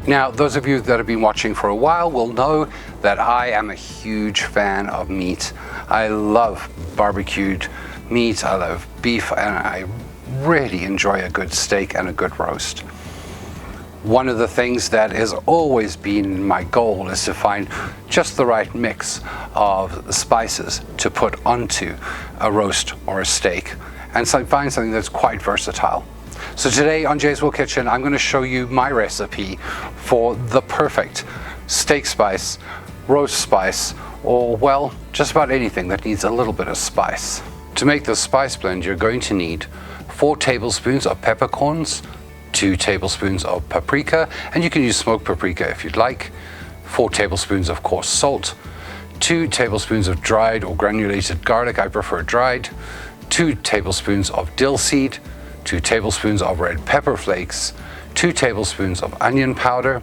Now, those of you that have been watching for a while will know that I am a huge fan of meat. I love barbecued meat, I love beef, and I really enjoy a good steak and a good roast. One of the things that has always been my goal is to find just the right mix of spices to put onto a roast or a steak, and so find something that's quite versatile. So today on Jay's Will Kitchen, I'm going to show you my recipe for the perfect steak spice, roast spice, or well, just about anything that needs a little bit of spice. To make this spice blend, you're going to need 4 tablespoons of peppercorns, 2 tablespoons of paprika, and you can use smoked paprika if you'd like, 4 tablespoons of coarse salt, 2 tablespoons of dried or granulated garlic, I prefer dried, 2 tablespoons of dill seed, 2 tablespoons of red pepper flakes, 2 tablespoons of onion powder,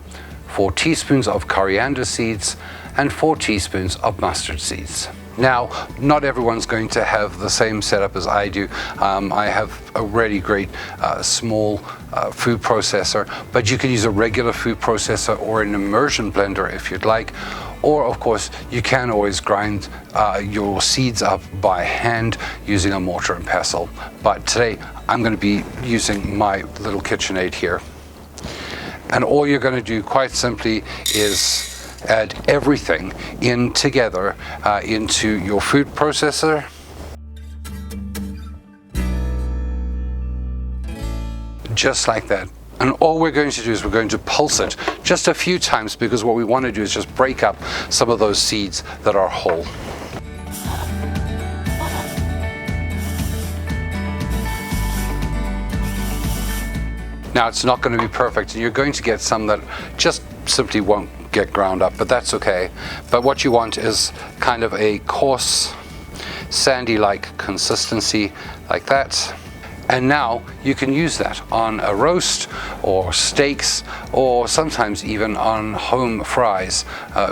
4 teaspoons of coriander seeds, and 4 teaspoons of mustard seeds. Now, not everyone's going to have the same setup as I do. I have a really great small food processor, but you can use a regular food processor or an immersion blender if you'd like. Or, of course, you can always grind your seeds up by hand using a mortar and pestle. But today, I'm going to be using my little KitchenAid here. And all you're going to do, quite simply, is add everything in together into your food processor. Just like that. And all we're going to do is we're going to pulse it just a few times, because what we want to do is just break up some of those seeds that are whole. Now, it's not going to be perfect, and you're going to get some that just simply won't get ground up, but that's okay. But what you want is kind of a coarse, sandy-like consistency, like that. And now you can use that on a roast or steaks, or sometimes even on home fries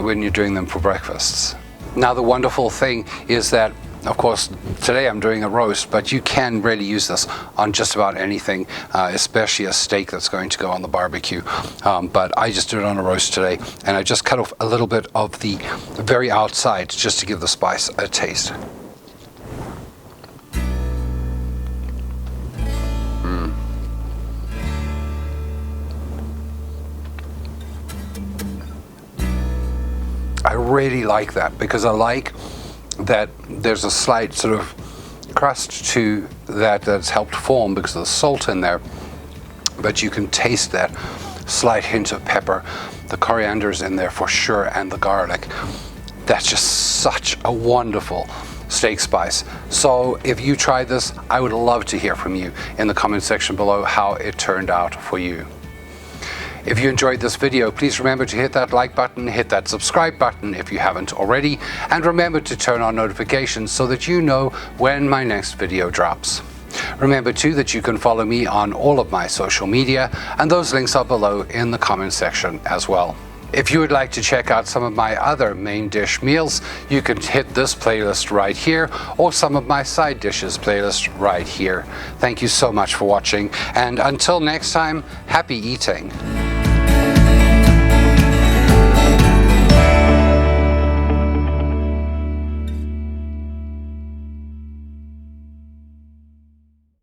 when you're doing them for breakfasts. Now, the wonderful thing is that, of course, today I'm doing a roast, but you can really use this on just about anything, especially a steak that's going to go on the barbecue. But I just did it on a roast today, and I just cut off a little bit of the very outside just to give the spice a taste. I really like that, because I like that there's a slight sort of crust to that that's helped form because of the salt in there, but you can taste that slight hint of pepper. The coriander's in there for sure, and the garlic. That's just such a wonderful steak spice. So if you tried this, I would love to hear from you in the comment section below how it turned out for you. If you enjoyed this video, please remember to hit that like button, hit that subscribe button if you haven't already, and remember to turn on notifications so that you know when my next video drops. Remember too that you can follow me on all of my social media, and those links are below in the comment section as well. If you would like to check out some of my other main dish meals, you can hit this playlist right here, or some of my side dishes playlist right here. Thank you so much for watching, and until next time, happy eating.